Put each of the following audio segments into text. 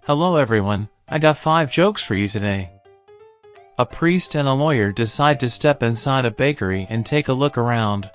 Hello everyone, I got 5 jokes for you today. A priest and a lawyer decide to step inside a bakery and take a look around.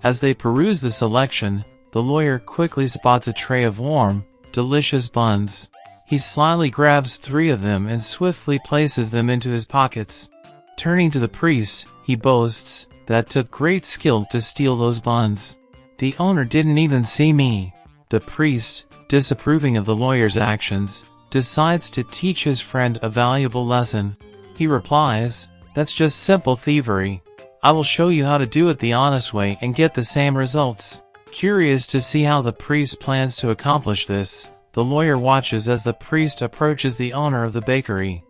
As they peruse the selection, the lawyer quickly spots a tray of warm, delicious buns. He slyly grabs 3 of them and swiftly places them into his pockets. Turning to the priest, he boasts, "That took great skill to steal those buns. The owner didn't even see me." The priest, disapproving of the lawyer's actions, decides to teach his friend a valuable lesson. He replies, "That's just simple thievery. I will show you how to do it the honest way and get the same results." Curious to see how the priest plans to accomplish this, the lawyer watches as the priest approaches the owner of the bakery.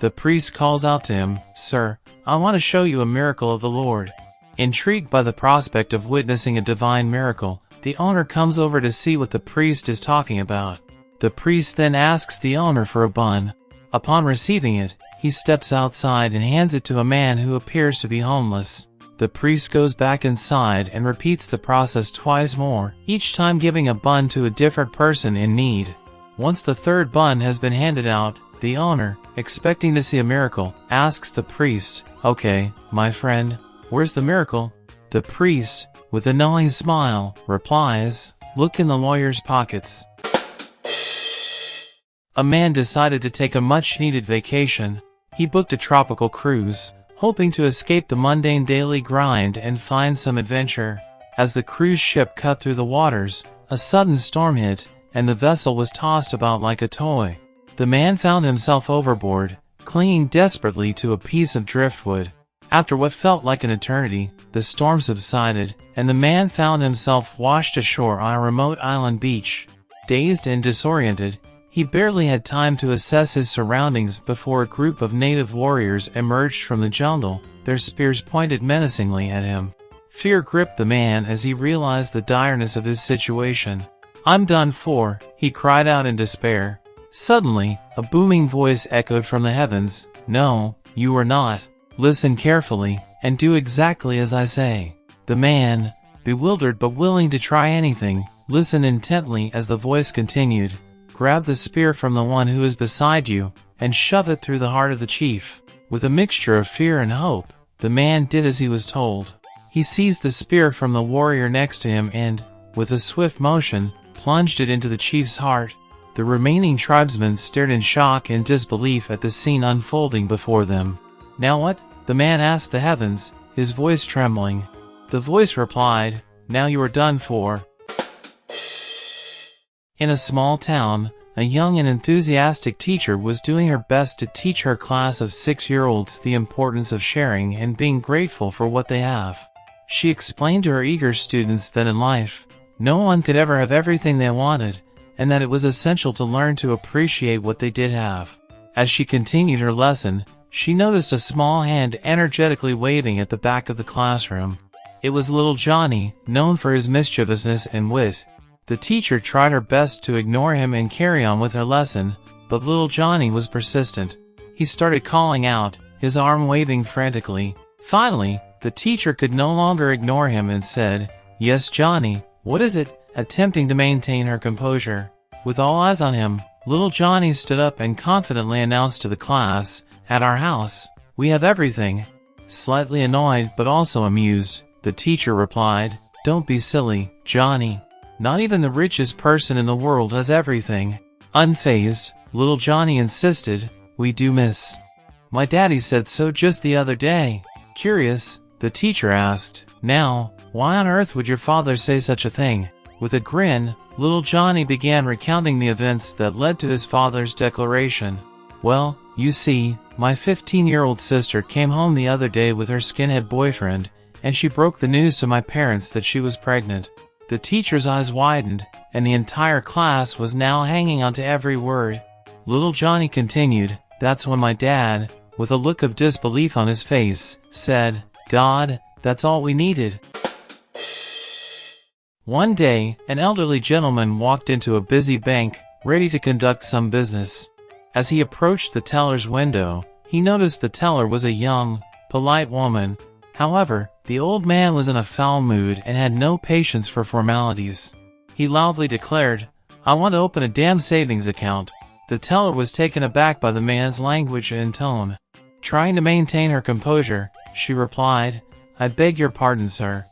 The priest calls out to him, "Sir, I want to show you a miracle of the Lord." Intrigued by the prospect of witnessing a divine miracle, the owner comes over to see what the priest is talking about. The priest then asks the owner for a bun. Upon receiving it, he steps outside and hands it to a man who appears to be homeless. The priest goes back inside and repeats the process twice more, each time giving a bun to a different person in need. Once the 3rd bun has been handed out, the owner, expecting to see a miracle, asks the priest, "Okay, my friend, where's the miracle?" The priest, with a knowing smile, replies, "Look in the lawyer's pockets." A man decided to take a much-needed vacation. He booked a tropical cruise, hoping to escape the mundane daily grind and find some adventure. As the cruise ship cut through the waters, a sudden storm hit, and the vessel was tossed about like a toy. The man found himself overboard, clinging desperately to a piece of driftwood. After what felt like an eternity, the storm subsided, and the man found himself washed ashore on a remote island beach. Dazed and disoriented, he barely had time to assess his surroundings before a group of native warriors emerged from the jungle, their spears pointed menacingly at him. Fear gripped the man as he realized the direness of his situation. "I'm done for," he cried out in despair. Suddenly, a booming voice echoed from the heavens, "No, you are not. Listen carefully, and do exactly as I say." The man, bewildered but willing to try anything, listened intently as the voice continued, "Grab the spear from the one who is beside you, and shove it through the heart of the chief." With a mixture of fear and hope, the man did as he was told. He seized the spear from the warrior next to him and, with a swift motion, plunged it into the chief's heart. The remaining tribesmen stared in shock and disbelief at the scene unfolding before them. "Now what?" the man asked the heavens, his voice trembling. The voice replied, "Now you are done for." In a small town, a young and enthusiastic teacher was doing her best to teach her class of 6-year-olds the importance of sharing and being grateful for what they have. She explained to her eager students that in life, no one could ever have everything they wanted, and that it was essential to learn to appreciate what they did have. As she continued her lesson, she noticed a small hand energetically waving at the back of the classroom. It was little Johnny, known for his mischievousness and wit. The teacher tried her best to ignore him and carry on with her lesson, but little Johnny was persistent. He started calling out, his arm waving frantically. Finally, the teacher could no longer ignore him and said, "Yes, Johnny, what is it?" attempting to maintain her composure. With all eyes on him, little Johnny stood up and confidently announced to the class, "At our house, we have everything." Slightly annoyed but also amused, the teacher replied, "Don't be silly, Johnny. Not even the richest person in the world has everything." Unfazed, little Johnny insisted, "We do, miss. My daddy said so just the other day." Curious, the teacher asked, "Now, why on earth would your father say such a thing?" With a grin, little Johnny began recounting the events that led to his father's declaration. "Well, you see, my 15-year-old sister came home the other day with her skinhead boyfriend, and she broke the news to my parents that she was pregnant." The teacher's eyes widened, and the entire class was now hanging onto every word. Little Johnny continued, "That's when my dad, with a look of disbelief on his face, said, 'God, that's all we needed.'" One day, an elderly gentleman walked into a busy bank, ready to conduct some business. As he approached the teller's window, he noticed the teller was a young, polite woman. However, the old man was in a foul mood and had no patience for formalities. He loudly declared, "I want to open a damn savings account." The teller was taken aback by the man's language and tone. Trying to maintain her composure, she replied, "I beg your pardon, sir.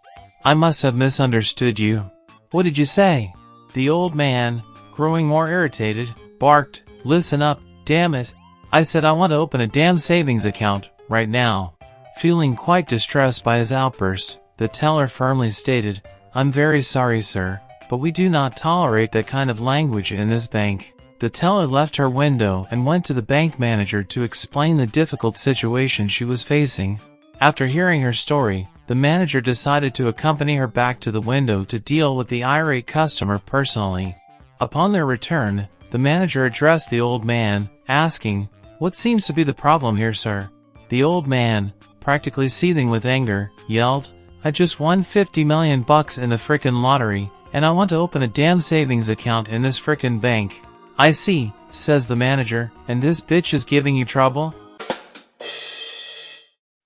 I must have misunderstood you. What did you say?" The old man, growing more irritated, barked, "Listen up, damn it. I said I want to open a damn savings account, right now." Feeling quite distressed by his outburst, the teller firmly stated, "I'm very sorry, sir, but we do not tolerate that kind of language in this bank." The teller left her window and went to the bank manager to explain the difficult situation she was facing. After hearing her story, the manager decided to accompany her back to the window to deal with the irate customer personally. Upon their return, the manager addressed the old man, asking, "What seems to be the problem here, sir?" The old man, practically seething with anger, yelled, "I just won $50 million in the frickin' lottery, and I want to open a damn savings account in this frickin' bank." "I see," says the manager, "and this bitch is giving you trouble?"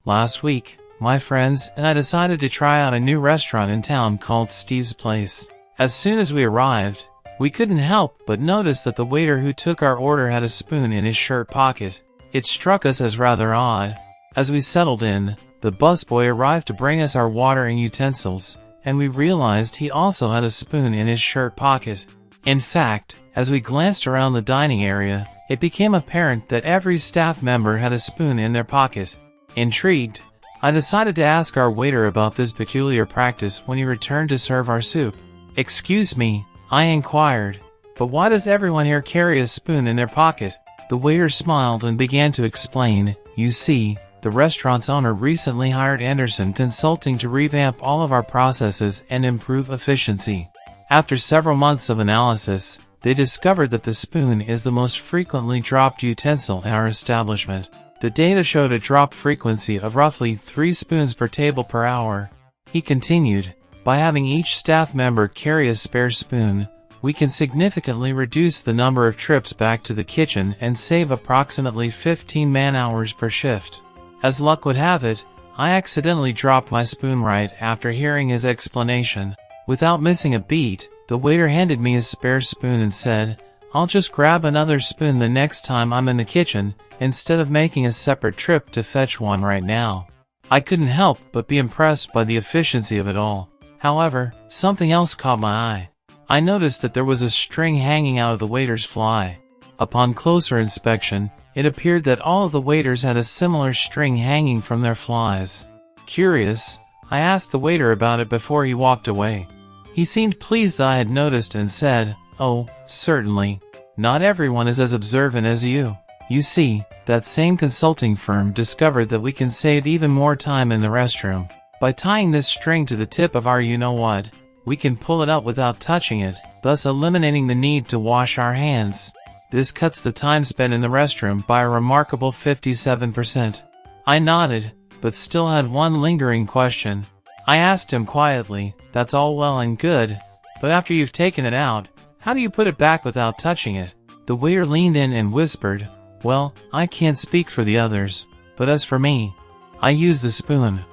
Last week, my friends and I decided to try out a new restaurant in town called Steve's Place. As soon as we arrived, we couldn't help but notice that the waiter who took our order had a spoon in his shirt pocket. It struck us as rather odd. As we settled in, the busboy arrived to bring us our water and utensils, and we realized he also had a spoon in his shirt pocket. In fact, as we glanced around the dining area, it became apparent that every staff member had a spoon in their pocket. Intrigued, I decided to ask our waiter about this peculiar practice when he returned to serve our soup. "Excuse me," I inquired, "but why does everyone here carry a spoon in their pocket?" The waiter smiled and began to explain, "You see, the restaurant's owner recently hired Anderson Consulting to revamp all of our processes and improve efficiency. After several months of analysis, they discovered that the spoon is the most frequently dropped utensil in our establishment. The data showed a drop frequency of roughly 3 spoons per table per hour." He continued, "By having each staff member carry a spare spoon, we can significantly reduce the number of trips back to the kitchen and save approximately 15 man-hours per shift." As luck would have it, I accidentally dropped my spoon right after hearing his explanation. Without missing a beat, the waiter handed me a spare spoon and said, "I'll just grab another spoon the next time I'm in the kitchen, instead of making a separate trip to fetch one right now." I couldn't help but be impressed by the efficiency of it all. However, something else caught my eye. I noticed that there was a string hanging out of the waiter's fly. Upon closer inspection, it appeared that all of the waiters had a similar string hanging from their flies. Curious, I asked the waiter about it before he walked away. He seemed pleased that I had noticed and said, "Oh, certainly. Not everyone is as observant as you." You see, that same consulting firm discovered that we can save even more time in the restroom. By tying this string to the tip of our you-know-what, we can pull it out without touching it, thus eliminating the need to wash our hands. This cuts the time spent in the restroom by a remarkable 57%. I nodded, but still had one lingering question. I asked him quietly, "That's all well and good, but after you've taken it out, how do you put it back without touching it?" The waiter leaned in and whispered, "Well, I can't speak for the others, but as for me, I use the spoon."